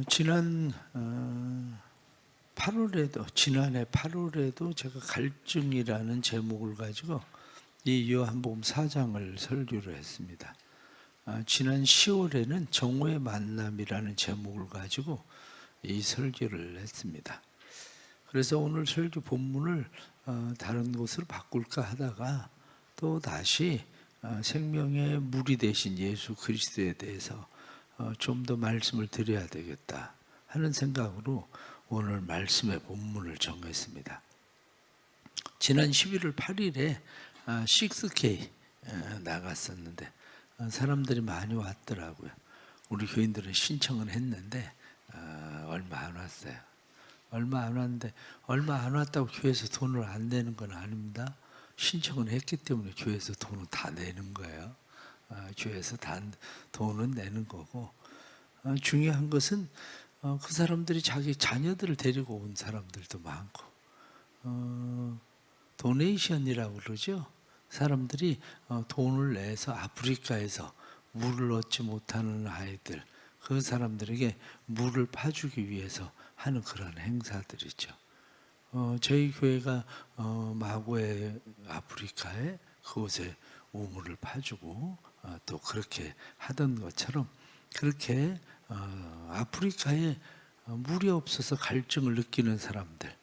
지난해 8월에도 제가 갈증이라는 제목을 가지고 이 요한복음 4장을 설교를 했습니다. 지난 10월에는 정오의 만남이라는 제목을 가지고 이 설교를 했습니다. 그래서 오늘 설교 본문을 다른 곳으로 바꿀까 하다가 또 다시 생명의 물이 되신 예수 그리스도에 대해서 좀 더 말씀을 드려야 되겠다 하는 생각으로 오늘 말씀의 본문을 정했습니다. 지난 11월 8일에 6K 나갔었는데 사람들이 많이 왔더라고요. 우리 교인들은 신청은 했는데 얼마 안 왔어요. 얼마 안 왔는데 얼마 안 왔다고 교회에서 돈을 안 내는 건 아닙니다. 신청은 했기 때문에 교회에서 돈을 다 내는 거예요. 교회에서 다 돈은 내는 거고, 중요한 것은 그 사람들이 자기 자녀들을 데리고 온 사람들도 많고, 도네이션이라고 그러죠. 사람들이 돈을 내서 아프리카에서 물을 얻지 못하는 아이들, 그 사람들에게 물을 파주기 위해서 하는 그런 행사들이죠. 저희 교회가 마고의 아프리카에 그곳에 우물을 파주고 또 그렇게 하던 것처럼 그렇게 아프리카에 물이 없어서 갈증을 느끼는 사람들,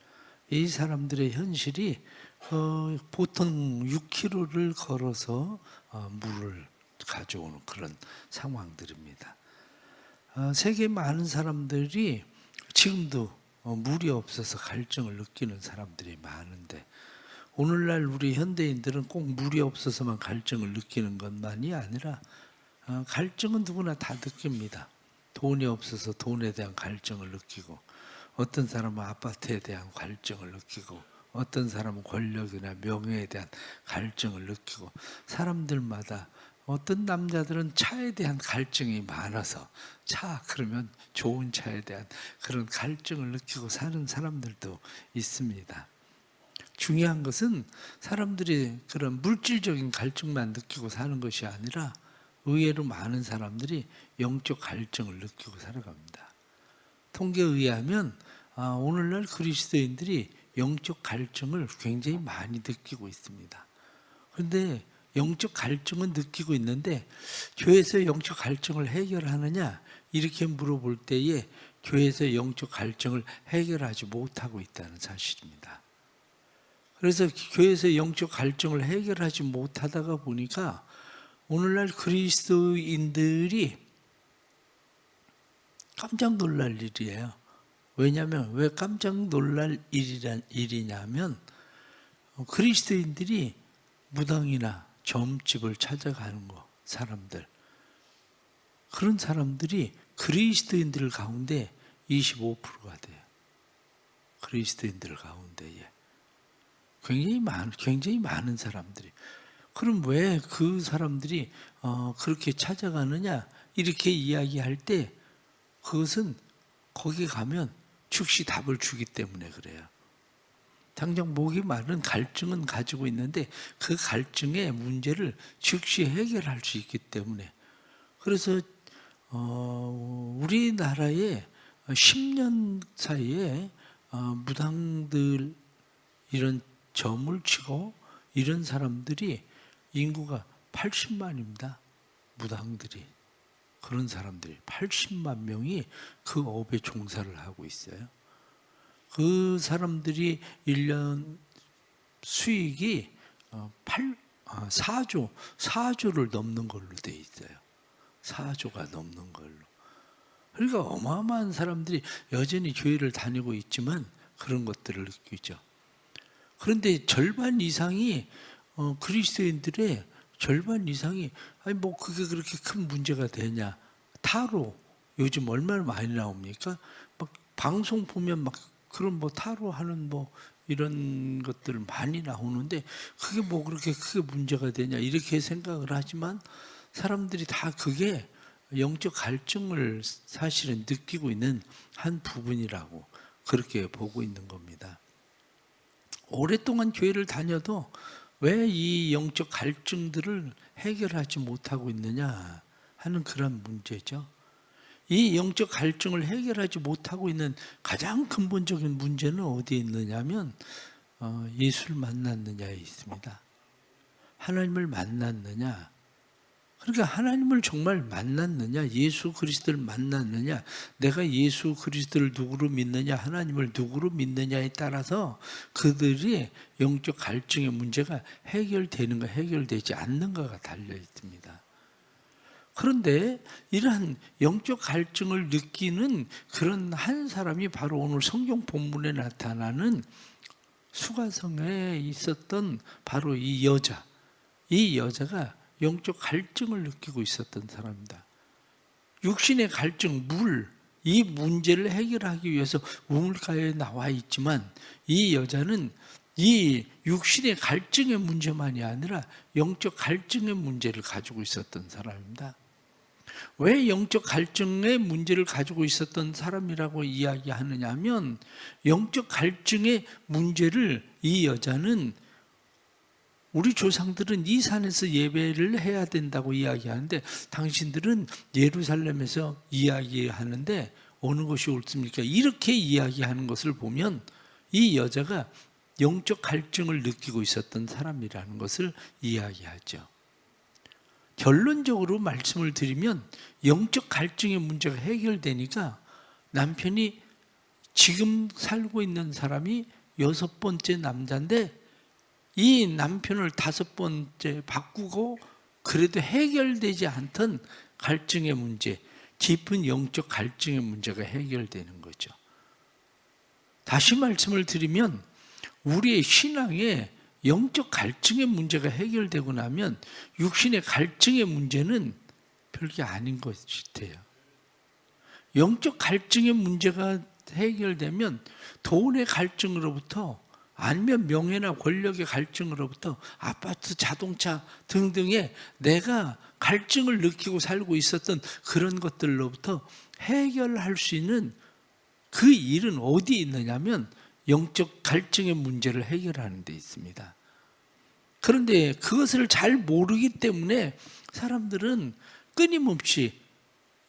이 사람들의 현실이 보통 6km를 걸어서 물을 가져오는 그런 상황들입니다. 세계 많은 사람들이 지금도 물이 없어서 갈증을 느끼는 사람들이 많은데, 오늘날 우리 현대인들은 꼭 물이 없어서만 갈증을 느끼는 것만이 아니라 갈증은 누구나 다 느낍니다. 돈이 없어서 돈에 대한 갈증을 느끼고, 어떤 사람은 아파트에 대한 갈증을 느끼고, 어떤 사람은 권력이나 명예에 대한 갈증을 느끼고, 사람들마다 어떤 남자들은 차에 대한 갈증이 많아서 차 그러면 좋은 차에 대한 그런 갈증을 느끼고 사는 사람들도 있습니다. 중요한 것은 사람들이 그런 물질적인 갈증만 느끼고 사는 것이 아니라 의외로 많은 사람들이 영적 갈증을 느끼고 살아갑니다. 통계에 의하면 오늘날 그리스도인들이 영적 갈증을 굉장히 많이 느끼고 있습니다. 그런데 영적 갈증은 느끼고 있는데 교회에서 영적 갈증을 해결하느냐 이렇게 물어볼 때에 교회에서 영적 갈증을 해결하지 못하고 있다는 사실입니다. 그래서 교회에서 영적 갈증을 해결하지 못하다가 보니까 오늘날 그리스도인들이 깜짝 놀랄 일이에요. 왜냐하면 왜 깜짝 놀랄 일이냐면 그리스도인들이 무당이나 점집을 찾아가는 사람들, 그런 사람들이 그리스도인들 가운데 25%가 돼요. 그리스도인들 가운데에 굉장히 많은 사람들이. 그럼 왜 그 사람들이 그렇게 찾아가느냐 이렇게 이야기할 때, 그것은 거기 가면 즉시 답을 주기 때문에 그래요. 당장 목이 마른 갈증은 가지고 있는데 그 갈증의 문제를 즉시 해결할 수 있기 때문에. 그래서 우리나라에 10년 사이에 무당들 이런 점을 치고 이런 사람들이 인구가 80만입니다. 무당들이. 그런 사람들이 80만 명이 그 업에 종사를 하고 있어요. 그 사람들이 1년 수익이 4조를 넘는 걸로 돼 있어요. 4조가 넘는 걸로. 그러니까 어마어마한 사람들이 여전히 교회를 다니고 있지만 그런 것들을 느끼죠. 그런데 절반 이상이 그리스도인들의 절반 이상이 아니 뭐 그게 그렇게 큰 문제가 되냐. 타로 요즘 얼마나 많이 나옵니까? 막 방송 보면 막 그런 뭐 타로 하는 뭐 이런 것들 많이 나오는데 그게 뭐 그렇게 크게 문제가 되냐 이렇게 생각을 하지만 사람들이 다 그게 영적 갈증을 사실은 느끼고 있는 한 부분이라고 그렇게 보고 있는 겁니다. 오랫동안 교회를 다녀도 왜 이 영적 갈증들을 해결하지 못하고 있느냐 하는 그런 문제죠. 이 영적 갈증을 해결하지 못하고 있는 가장 근본적인 문제는 어디에 있느냐면 예수를 만났느냐에 있습니다. 하나님을 만났느냐, 그러니까 하나님을 정말 만났느냐, 예수 그리스도를 만났느냐, 내가 예수 그리스도를 누구로 믿느냐, 하나님을 누구로 믿느냐에 따라서 그들이 영적 갈증의 문제가 해결되는가 해결되지 않는가가 달려 있습니다. 그런데 이러한 영적 갈증을 느끼는 그런 한 사람이 바로 오늘 성경 본문에 나타나는 수가성에 있었던 바로 이 여자가 영적 갈증을 느끼고 있었던 사람입니다. 육신의 갈증, 이 문제를 해결하기 위해서 우물가에 나와 있지만 이 여자는 이 육신의 갈증의 문제만이 아니라 영적 갈증의 문제를 가지고 있었던 사람입니다. 왜 영적 갈증의 문제를 가지고 있었던 사람이라고 이야기하느냐 하면, 영적 갈증의 문제를 이 여자는, 우리 조상들은 이 산에서 예배를 해야 된다고 이야기하는데 당신들은 예루살렘에서 이야기하는데 어느 것이 옳습니까? 이렇게 이야기하는 것을 보면 이 여자가 영적 갈증을 느끼고 있었던 사람이라는 것을 이야기하죠. 결론적으로 말씀을 드리면 영적 갈증의 문제가 해결되니까 남편이, 지금 살고 있는 사람이 6번째 남자인데 이 남편을 5번째 바꾸고 그래도 해결되지 않던 갈증의 문제, 깊은 영적 갈증의 문제가 해결되는 거죠. 다시 말씀을 드리면 우리의 신앙에 영적 갈증의 문제가 해결되고 나면 육신의 갈증의 문제는 별게 아닌 것 같아요. 영적 갈증의 문제가 해결되면 돈의 갈증으로부터, 아니면 명예나 권력의 갈증으로부터, 아파트, 자동차 등등의 내가 갈증을 느끼고 살고 있었던 그런 것들로부터 해결할 수 있는 그 일은 어디에 있느냐면 영적 갈증의 문제를 해결하는 데 있습니다. 그런데 그것을 잘 모르기 때문에 사람들은 끊임없이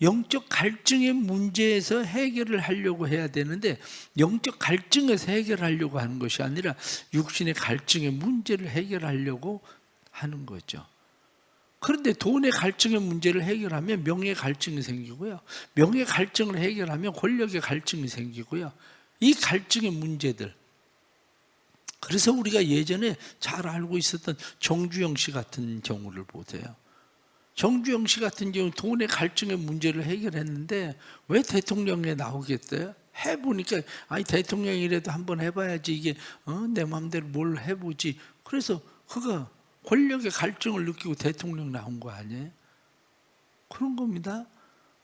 영적 갈증의 문제에서 해결을 하려고 해야 되는데, 영적 갈증에서 해결하려고 하는 것이 아니라 육신의 갈증의 문제를 해결하려고 하는 거죠. 그런데 돈의 갈증의 문제를 해결하면 명예 갈증이 생기고요, 명예 갈증을 해결하면 권력의 갈증이 생기고요, 이 갈증의 문제들. 그래서 우리가 예전에 잘 알고 있었던 정주영 씨 같은 경우를 보세요. 정주영 씨 같은 경우 돈의 갈증의 문제를 해결했는데 왜 대통령에 나오겠어요? 해보니까 아니 대통령이라도 한번 해봐야지, 이게 내 마음대로 뭘 해보지. 그래서 그가 권력의 갈증을 느끼고 대통령 나온 거 아니에요? 그런 겁니다.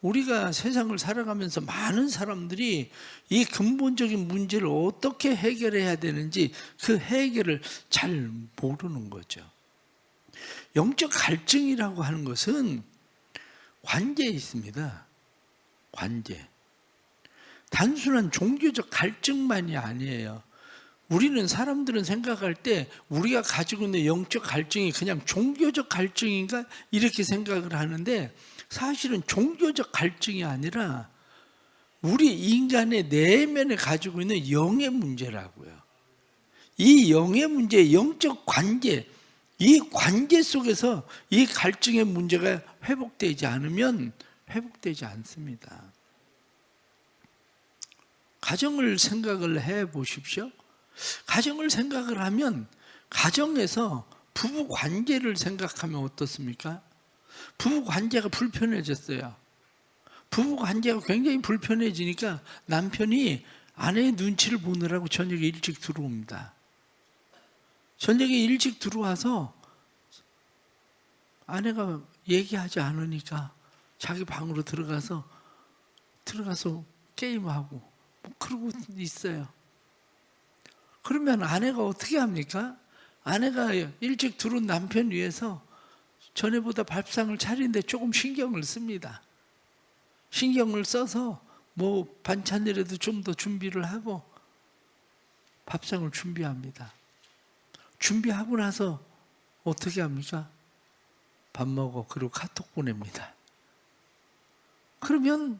우리가 세상을 살아가면서 많은 사람들이 이 근본적인 문제를 어떻게 해결해야 되는지 그 해결을 잘 모르는 거죠. 영적 갈증이라고 하는 것은 관계에 있습니다. 관계. 단순한 종교적 갈증만이 아니에요. 우리는, 사람들은 생각할 때 우리가 가지고 있는 영적 갈증이 그냥 종교적 갈증인가 이렇게 생각을 하는데, 사실은 종교적 갈증이 아니라 우리 인간의 내면에 가지고 있는 영의 문제라고요. 이 영의 문제, 영적 관계, 이 관계 속에서 이 갈증의 문제가 회복되지 않으면 회복되지 않습니다. 가정을 생각을 해 보십시오. 가정을 생각을 하면 가정에서 부부 관계를 생각하면 어떻습니까? 부부 관계가 불편해졌어요. 부부 관계가 굉장히 불편해지니까 남편이 아내의 눈치를 보느라고 저녁에 일찍 들어옵니다. 저녁에 일찍 들어와서 아내가 얘기하지 않으니까 자기 방으로 들어가서 게임하고 뭐 그러고 있어요. 그러면 아내가 어떻게 합니까? 아내가 일찍 들어온 남편 위해서 전에보다 밥상을 차리는데 조금 신경을 씁니다. 신경을 써서 뭐 반찬이라도 좀 더 준비를 하고 밥상을 준비합니다. 준비하고 나서 어떻게 합니까? 밥 먹어. 그리고 카톡 보냅니다. 그러면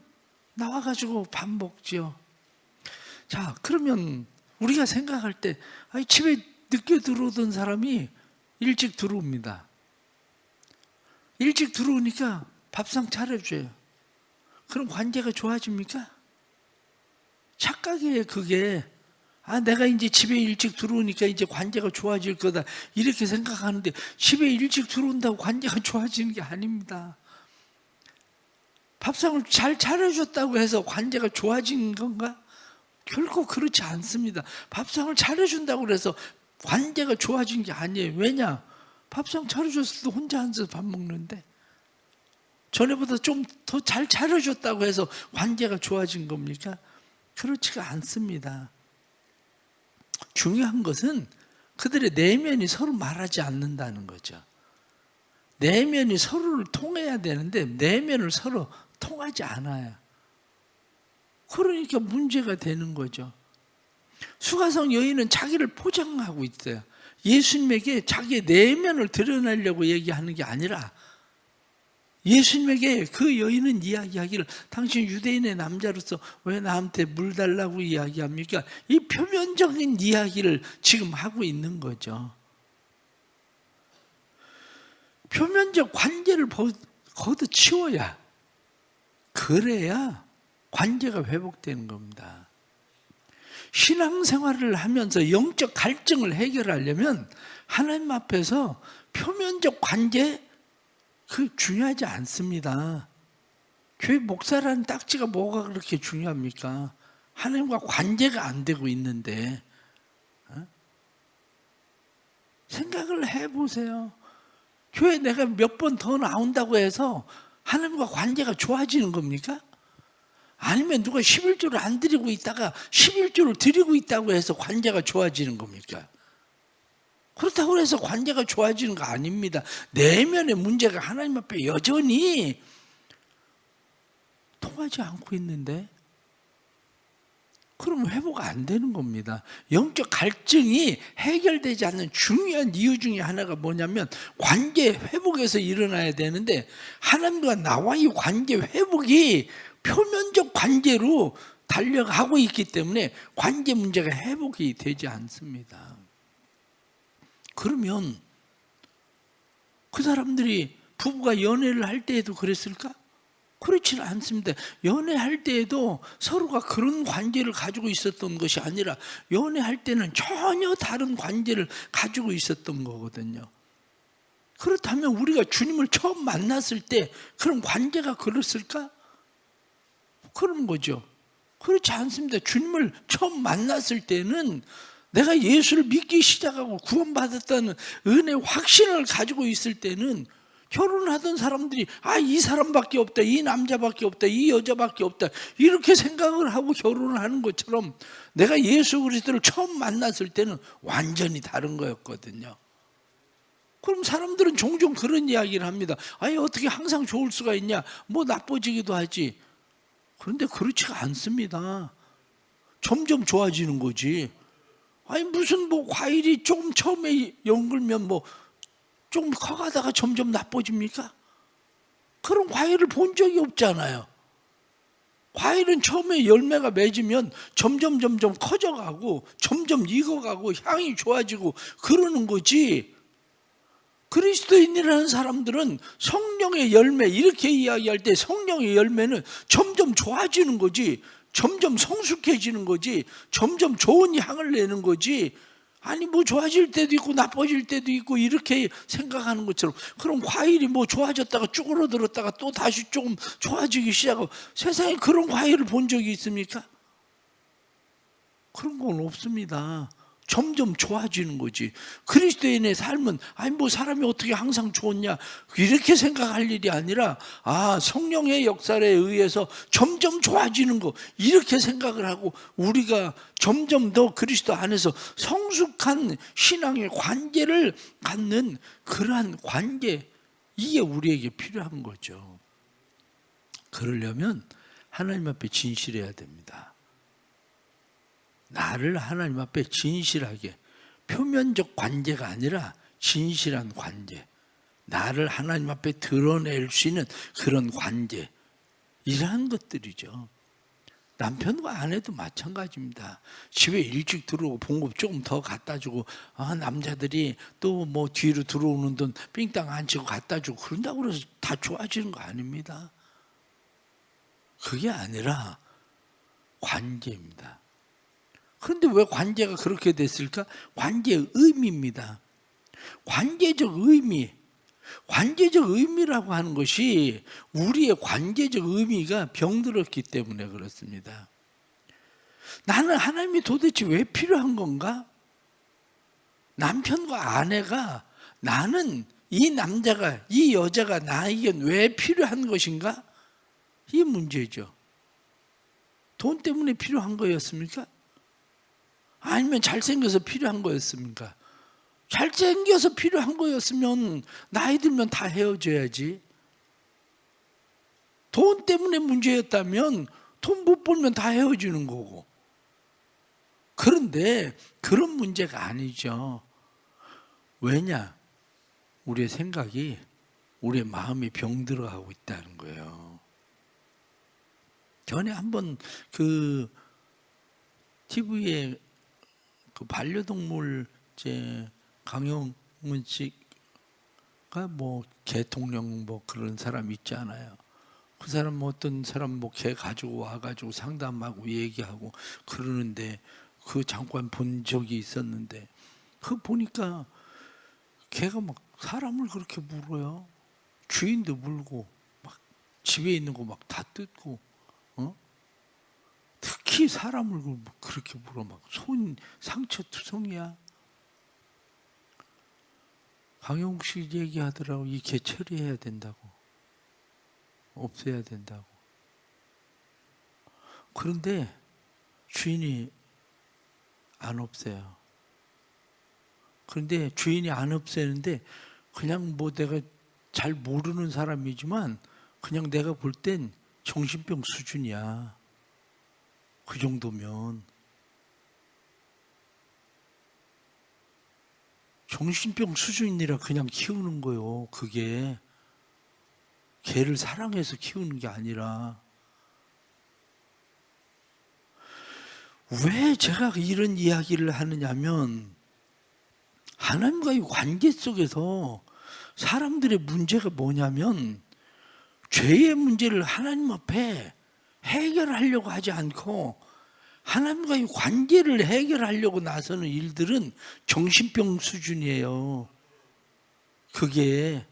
나와가지고 밥 먹지요. 자, 그러면 우리가 생각할 때 집에 늦게 들어오던 사람이 일찍 들어옵니다. 일찍 들어오니까 밥상 차려줘요. 그럼 관계가 좋아집니까? 착각이에요, 그게. 내가 이제 집에 일찍 들어오니까 이제 관계가 좋아질 거다, 이렇게 생각하는데 집에 일찍 들어온다고 관계가 좋아지는 게 아닙니다. 밥상을 잘 차려줬다고 해서 관계가 좋아진 건가? 결코 그렇지 않습니다. 밥상을 차려준다고 해서 관계가 좋아진 게 아니에요. 왜냐? 밥상 차려줬을 때 혼자 앉아서 밥 먹는데 전에보다 좀 더 잘 차려줬다고 해서 관계가 좋아진 겁니까? 그렇지가 않습니다. 중요한 것은 그들의 내면이 서로 말하지 않는다는 거죠. 내면이 서로를 통해야 되는데 내면을 서로 통하지 않아요. 그러니까 문제가 되는 거죠. 수가성 여인은 자기를 포장하고 있어요. 예수님에게 자기의 내면을 드러내려고 얘기하는 게 아니라 예수님에게 그 여인은 이야기하기를 당신 유대인의 남자로서 왜 나한테 물 달라고 이야기합니까? 이 표면적인 이야기를 지금 하고 있는 거죠. 표면적 관계를 걷어치워야, 그래야 관계가 회복되는 겁니다. 신앙생활을 하면서 영적 갈증을 해결하려면 하나님 앞에서 표면적 관계, 그 중요하지 않습니다. 교회 목사라는 딱지가 뭐가 그렇게 중요합니까? 하나님과 관계가 안 되고 있는데. 생각을 해보세요. 교회 내가 몇 번 더 나온다고 해서 하나님과 관계가 좋아지는 겁니까? 아니면 누가 11조를 안 드리고 있다가 11조를 드리고 있다고 해서 관계가 좋아지는 겁니까? 그렇다고 해서 관계가 좋아지는 거 아닙니다. 내면의 문제가 하나님 앞에 여전히 통하지 않고 있는데 그러면 회복 안 되는 겁니다. 영적 갈증이 해결되지 않는 중요한 이유 중에 하나가 뭐냐면 관계 회복에서 일어나야 되는데 하나님과 나와의 관계 회복이 표면적 관계로 달려가고 있기 때문에 관계 문제가 회복이 되지 않습니다. 그러면 그 사람들이 부부가 연애를 할 때에도 그랬을까? 그렇지는 않습니다. 연애할 때에도 서로가 그런 관계를 가지고 있었던 것이 아니라 연애할 때는 전혀 다른 관계를 가지고 있었던 거거든요. 그렇다면 우리가 주님을 처음 만났을 때 그런 관계가 그랬을까? 그런 거죠. 그렇지 않습니다. 주님을 처음 만났을 때는 내가 예수를 믿기 시작하고 구원받았다는 은혜 확신을 가지고 있을 때는 결혼하던 사람들이 이 사람밖에 없다, 이 남자밖에 없다, 이 여자밖에 없다, 이렇게 생각을 하고 결혼을 하는 것처럼 내가 예수 그리스도를 처음 만났을 때는 완전히 다른 거였거든요. 그럼 사람들은 종종 그런 이야기를 합니다. 어떻게 항상 좋을 수가 있냐, 뭐 나빠지기도 하지. 그런데 그렇지가 않습니다. 점점 좋아지는 거지. 무슨 뭐 과일이 조금 처음에 연글면 뭐 조금 커가다가 점점 나빠집니까? 그런 과일을 본 적이 없잖아요. 과일은 처음에 열매가 맺으면 점점 커져가고 점점 익어가고 향이 좋아지고 그러는 거지. 그리스도인이라는 사람들은 성령의 열매, 이렇게 이야기할 때 성령의 열매는 점점 좋아지는 거지, 점점 성숙해지는 거지, 점점 좋은 향을 내는 거지. 뭐 좋아질 때도 있고 나빠질 때도 있고 이렇게 생각하는 것처럼, 그럼 과일이 뭐 좋아졌다가 쭈그러들었다가 또 다시 조금 좋아지기 시작하고, 세상에 그런 과일을 본 적이 있습니까? 그런 건 없습니다. 점점 좋아지는 거지. 그리스도인의 삶은 뭐 사람이 어떻게 항상 좋았냐, 이렇게 생각할 일이 아니라 성령의 역사에 의해서 점점 좋아지는 거, 이렇게 생각을 하고 우리가 점점 더 그리스도 안에서 성숙한 신앙의 관계를 갖는 그러한 관계, 이게 우리에게 필요한 거죠. 그러려면 하나님 앞에 진실해야 됩니다. 나를 하나님 앞에 진실하게, 표면적 관계가 아니라 진실한 관계, 나를 하나님 앞에 드러낼 수 있는 그런 관계, 이러한 것들이죠. 남편과 아내도 마찬가지입니다. 집에 일찍 들어오고 봉급 조금 더 갖다 주고, 남자들이 또 뭐 뒤로 들어오는 돈 삥땅 안 치고 갖다 주고 그런다고 그래서 다 좋아지는 거 아닙니다. 그게 아니라 관계입니다. 그런데 왜 관계가 그렇게 됐을까? 관계의 의미입니다. 관계적 의미. 관계적 의미라고 하는 것이 우리의 관계적 의미가 병들었기 때문에 그렇습니다. 나는 하나님이 도대체 왜 필요한 건가? 남편과 아내가, 나는 이 남자가, 이 여자가 나에겐 왜 필요한 것인가? 이 문제죠. 돈 때문에 필요한 거였습니까? 아니면 잘생겨서 필요한 거였습니까? 잘생겨서 필요한 거였으면 나이 들면 다 헤어져야지. 돈 때문에 문제였다면 돈 못 벌면 다 헤어지는 거고. 그런데 그런 문제가 아니죠. 왜냐? 우리의 생각이, 우리의 마음이 병들어가고 있다는 거예요. 전에 한번 그 TV에 그 반려동물 강용문 씨가 뭐 개통령 뭐 그런 사람 있잖아요. 그 사람 뭐 어떤 사람 뭐 개 가지고 와가지고 상담하고 얘기하고 그러는데 그 잠깐 본 적이 있었는데 그 보니까 개가 막 사람을 그렇게 물어요. 주인도 물고 막 집에 있는 거 막 다 뜯고, 특히 사람을 그렇게 물어. 막 손 상처 투성이야. 강용욱 씨 얘기하더라고. 이 개 처리해야 된다고. 없애야 된다고. 그런데 주인이 안 없애요. 그런데 주인이 안 없애는데 그냥 뭐 내가 잘 모르는 사람이지만 그냥 내가 볼 땐 정신병 수준이야. 그 정도면. 정신병 수준이라 그냥 키우는 거예요. 그게 개를 사랑해서 키우는 게 아니라. 왜 제가 이런 이야기를 하느냐면 하나님과의 관계 속에서 사람들의 문제가 뭐냐면 죄의 문제를 하나님 앞에 해결하려고 하지 않고 하나님과의 관계를 해결하려고 나서는 일들은 정신병 수준이에요. 그게.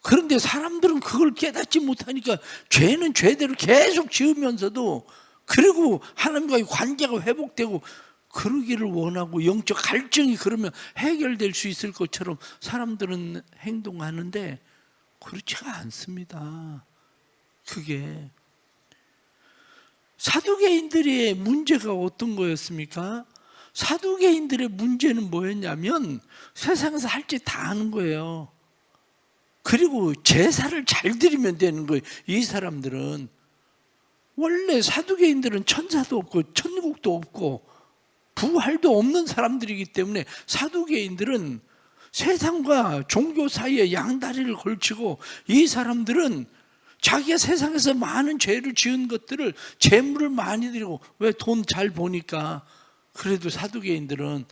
그런데 사람들은 그걸 깨닫지 못하니까 죄는 죄대로 계속 지으면서도, 그리고 하나님과의 관계가 회복되고 그러기를 원하고 영적 갈증이 그러면 해결될 수 있을 것처럼 사람들은 행동하는데 그렇지가 않습니다. 그게. 사두개인들의 문제가 어떤 거였습니까? 사두개인들의 문제는 뭐였냐면 세상에서 할 짓 다 하는 거예요. 그리고 제사를 잘 드리면 되는 거예요. 이 사람들은. 원래 사두개인들은 천사도 없고 천국도 없고 부활도 없는 사람들이기 때문에 사두개인들은 세상과 종교 사이에 양다리를 걸치고, 이 사람들은 자기가 세상에서 많은 죄를 지은 것들을 재물을 많이 드리고, 왜 돈 잘 버니까. 그래도 사두개인들은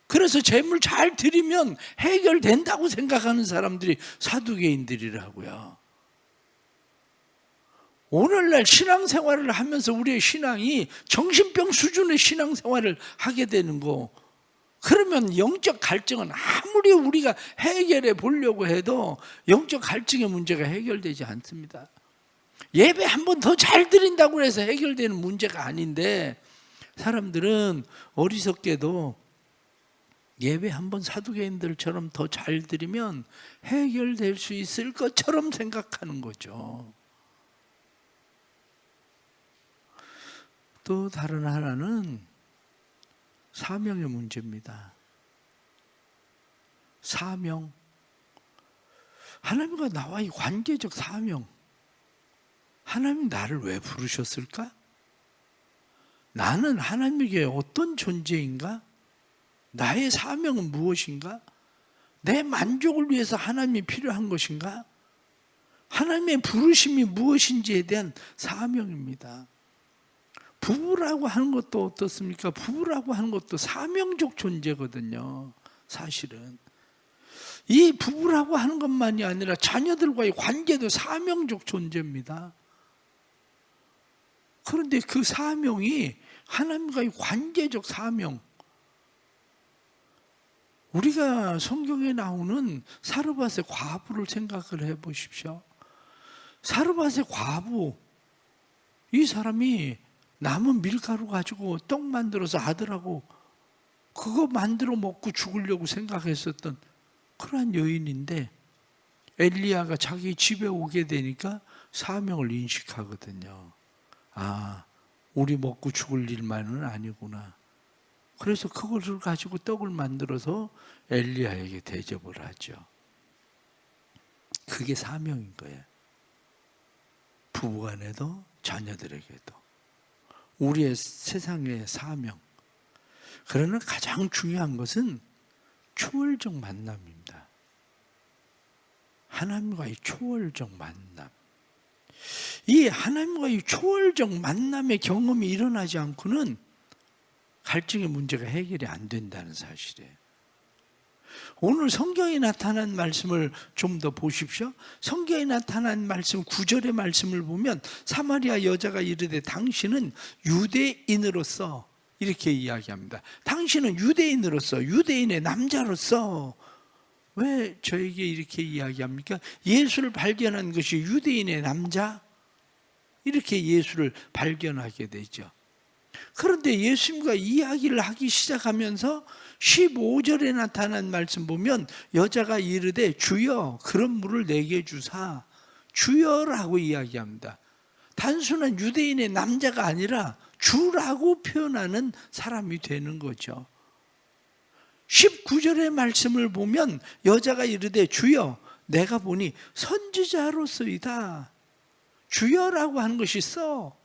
그래서 재물 잘 드리면 해결된다고 생각하는 사람들이 사두개인들이라고요. 오늘날 신앙생활을 하면서 우리의 신앙이 정신병 수준의 신앙생활을 하게 되는 거, 그러면 영적 갈증은 아무리 우리가 해결해 보려고 해도 영적 갈증의 문제가 해결되지 않습니다. 예배 한 번 더 잘 드린다고 해서 해결되는 문제가 아닌데, 사람들은 어리석게도 예배 한 번 사두개인들처럼 더 잘 드리면 해결될 수 있을 것처럼 생각하는 거죠. 또 다른 하나는 사명의 문제입니다. 사명. 하나님과 나와의 관계적 사명. 하나님 나를 왜 부르셨을까? 나는 하나님에게 어떤 존재인가? 나의 사명은 무엇인가? 내 만족을 위해서 하나님이 필요한 것인가? 하나님의 부르심이 무엇인지에 대한 사명입니다. 부부라고 하는 것도 어떻습니까? 부부라고 하는 것도 사명적 존재거든요. 사실은 이 부부라고 하는 것만이 아니라 자녀들과의 관계도 사명적 존재입니다. 그런데 그 사명이 하나님과의 관계적 사명, 우리가 성경에 나오는 사르밧의 과부를 생각을 해보십시오. 사르밧의 과부, 이 사람이 남은 밀가루 가지고 떡 만들어서 아들하고 그거 만들어 먹고 죽으려고 생각했었던 그러한 여인인데, 엘리야가 자기 집에 오게 되니까 사명을 인식하거든요. 아, 우리 먹고 죽을 일만은 아니구나. 그래서 그것을 가지고 떡을 만들어서 엘리야에게 대접을 하죠. 그게 사명인 거예요. 부부간에도 자녀들에게도 우리의 세상의 사명. 그러나 가장 중요한 것은 초월적 만남입니다. 하나님과의 초월적 만남. 이 하나님과의 초월적 만남의 경험이 일어나지 않고는 갈증의 문제가 해결이 안 된다는 사실이에요. 오늘 성경에 나타난 말씀을 좀 더 보십시오. 성경에 나타난 말씀 9절의 말씀을 보면 사마리아 여자가 이르되 당신은 유대인으로서 이렇게 이야기합니다. 당신은 유대인으로서, 유대인의 남자로서. 왜 저에게 이렇게 이야기합니까? 예수를 발견한 것이 유대인의 남자? 이렇게 예수를 발견하게 되죠. 그런데 예수님과 이야기를 하기 시작하면서 15절에 나타난 말씀 보면 여자가 이르되 주여 그런 물을 내게 주사. 주여라고 이야기합니다. 단순한 유대인의 남자가 아니라 주라고 표현하는 사람이 되는 거죠. 19절의 말씀을 보면 여자가 이르되 주여 내가 보니 선지자로서이다. 주여라고 하는 것이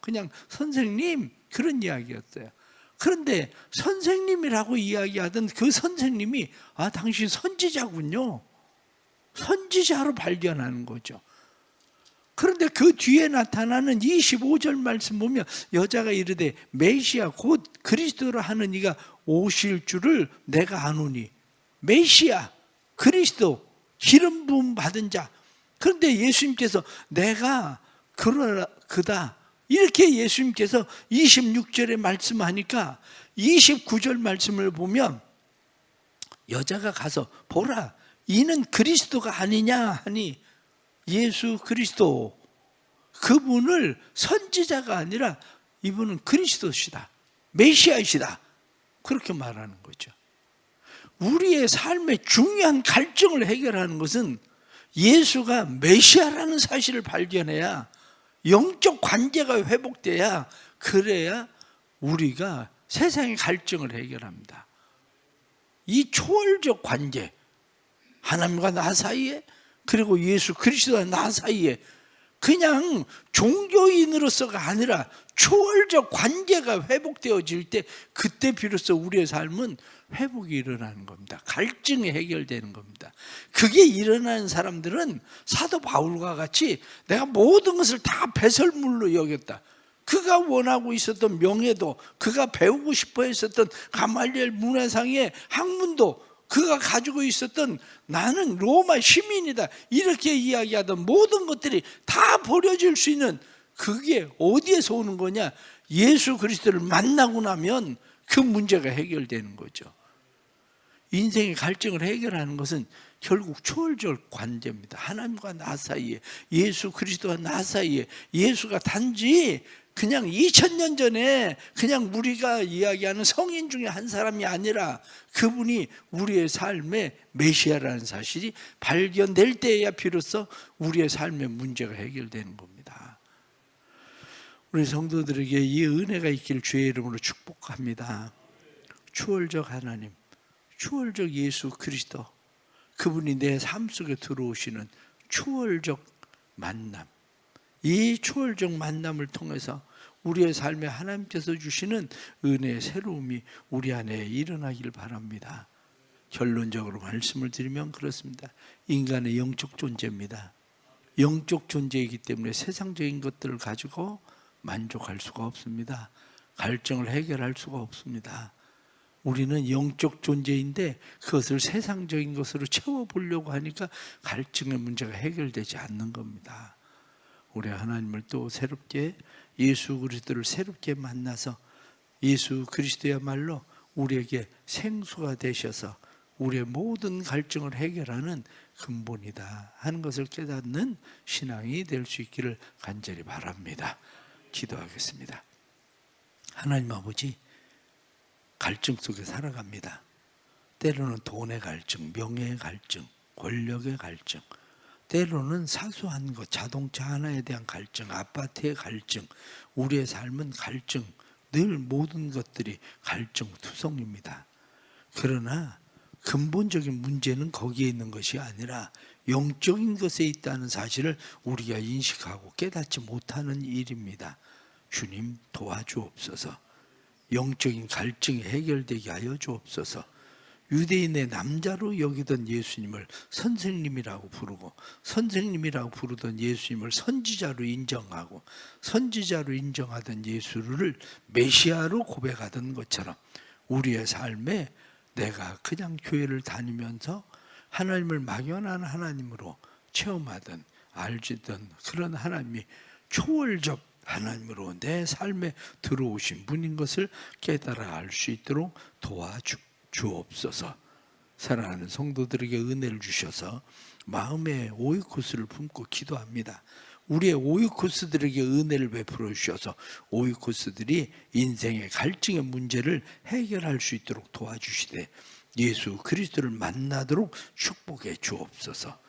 그냥 선생님 그런 이야기였어요. 그런데 선생님이라고 이야기하던 그 선생님이 당신 선지자군요. 선지자로 발견하는 거죠. 그런데 그 뒤에 나타나는 25절 말씀 보면 여자가 이르되 메시아 곧 그리스도로 하는 이가 오실 줄을 내가 아노니. 메시아, 그리스도, 기름 부음 받은 자. 그런데 예수님께서 내가 그다 이렇게 예수님께서 26절에 말씀하니까 29절 말씀을 보면 여자가 가서 보라 이는 그리스도가 아니냐 하니 예수 그리스도, 그분을 선지자가 아니라 이분은 그리스도시다, 메시아이시다, 그렇게 말하는 거죠. 우리의 삶의 중요한 갈증을 해결하는 것은 예수가 메시아라는 사실을 발견해야, 영적 관계가 회복돼야, 그래야 우리가 세상의 갈증을 해결합니다. 이 초월적 관계, 하나님과 나 사이에, 그리고 예수 그리스도와 나 사이에, 그냥 종교인으로서가 아니라 초월적 관계가 회복되어질 때, 그때 비로소 우리의 삶은 회복이 일어나는 겁니다. 갈증이 해결되는 겁니다. 그게 일어나는 사람들은 사도 바울과 같이 내가 모든 것을 다 배설물로 여겼다. 그가 원하고 있었던 명예도, 그가 배우고 싶어 했었던 가말리엘 문화상의 학문도, 그가 가지고 있었던 나는 로마 시민이다 이렇게 이야기하던 모든 것들이 다 버려질 수 있는, 그게 어디에서 오는 거냐? 예수 그리스도를 만나고 나면 그 문제가 해결되는 거죠. 인생의 갈증을 해결하는 것은 결국 초월적 관계입니다. 하나님과 나 사이에, 예수 그리스도와 나 사이에. 예수가 단지 그냥 2000년 전에 그냥 우리가 이야기하는 성인 중에 한 사람이 아니라 그분이 우리의 삶의 메시아라는 사실이 발견될 때에야 비로소 우리의 삶의 문제가 해결되는 겁니다. 우리 성도들에게 이 은혜가 있길 주의 이름으로 축복합니다. 초월적 하나님, 초월적 예수 그리스도, 그분이 내 삶 속에 들어오시는 초월적 만남, 이 초월적 만남을 통해서 우리의 삶에 하나님께서 주시는 은혜의 새로움이 우리 안에 일어나길 바랍니다. 결론적으로 말씀을 드리면 그렇습니다. 인간의 영적 존재입니다. 영적 존재이기 때문에 세상적인 것들을 가지고 만족할 수가 없습니다. 갈증을 해결할 수가 없습니다. 우리는 영적 존재인데 그것을 세상적인 것으로 채워보려고 하니까 갈증의 문제가 해결되지 않는 겁니다. 우리 하나님을 또 새롭게, 예수 그리스도를 새롭게 만나서 예수 그리스도야말로 우리에게 생수가 되셔서 우리의 모든 갈증을 해결하는 근본이다 하는 것을 깨닫는 신앙이 될 수 있기를 간절히 바랍니다. 기도하겠습니다. 하나님 아버지, 갈증 속에 살아갑니다. 때로는 돈의 갈증, 명예의 갈증, 권력의 갈증, 때로는 사소한 것, 자동차 하나에 대한 갈증, 아파트의 갈증, 우리의 삶은 갈증, 늘 모든 것들이 갈증투성입니다. 그러나 근본적인 문제는 거기에 있는 것이 아니라 영적인 것에 있다는 사실을 우리가 인식하고 깨닫지 못하는 일입니다. 주님 도와주옵소서. 영적인 갈증이 해결되게 하여 주옵소서. 유대인의 남자로 여기던 예수님을 선생님이라고 부르고 선생님이라고 부르던 예수님을 선지자로 인정하고 선지자로 인정하던 예수를 메시아로 고백하던 것처럼 우리의 삶에 내가 그냥 교회를 다니면서 하나님을 막연한 하나님으로 체험하던 알지던 그런 하나님이 초월적 하나님으로 내 삶에 들어오신 분인 것을 깨달아 알 수 있도록 도와주옵소서. 사랑하는 성도들에게 은혜를 주셔서 마음의 오이쿠스를 품고 기도합니다. 우리의 오이쿠스들에게 은혜를 베풀어 주셔서 오이쿠스들이 인생의 갈증의 문제를 해결할 수 있도록 도와주시되 예수 그리스도를 만나도록 축복해 주옵소서.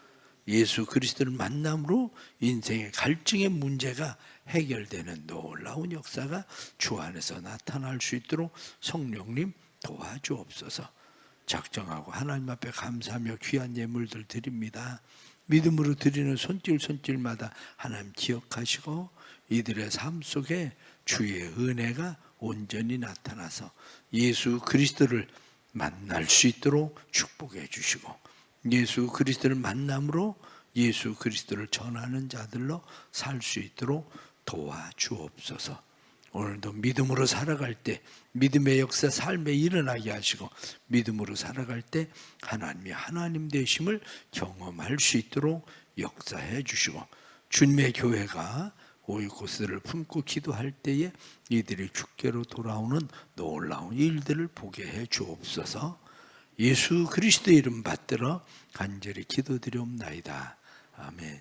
예수 그리스도를 만남으로 인생의 갈증의 문제가 해결되는 놀라운 역사가 주 안에서 나타날 수 있도록 성령님 도와주옵소서. 작정하고 하나님 앞에 감사하며 귀한 예물들 드립니다. 믿음으로 드리는 손길마다 하나님 기억하시고 이들의 삶 속에 주의 은혜가 온전히 나타나서 예수 그리스도를 만날 수 있도록 축복해 주시고 예수 그리스도를 만남으로 예수 그리스도를 전하는 자들로 살 수 있도록 도와주옵소서. 오늘도 믿음으로 살아갈 때 믿음의 역사 삶에 일어나게 하시고 믿음으로 살아갈 때 하나님이 하나님 되심을 경험할 수 있도록 역사해 주시고 주님의 교회가 오이코스를 품고 기도할 때에 이들이 주께로 돌아오는 놀라운 일들을 보게 해 주옵소서. 예수 그리스도의 이름 받들어 간절히 기도드리옵나이다. 아멘.